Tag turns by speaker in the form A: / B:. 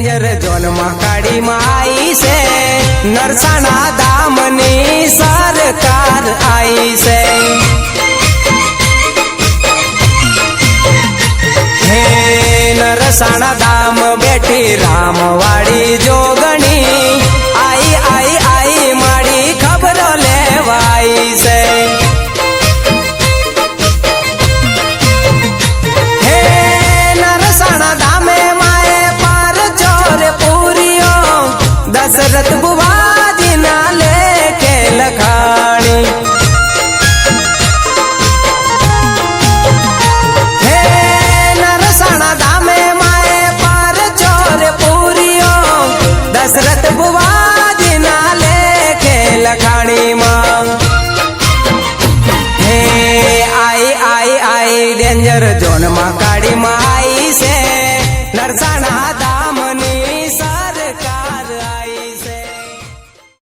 A: danger zone मकाड़ी माई से नरसाना दामनी सरकार आई से हे नरसाना दाम बेटी रामवाड़ी जोग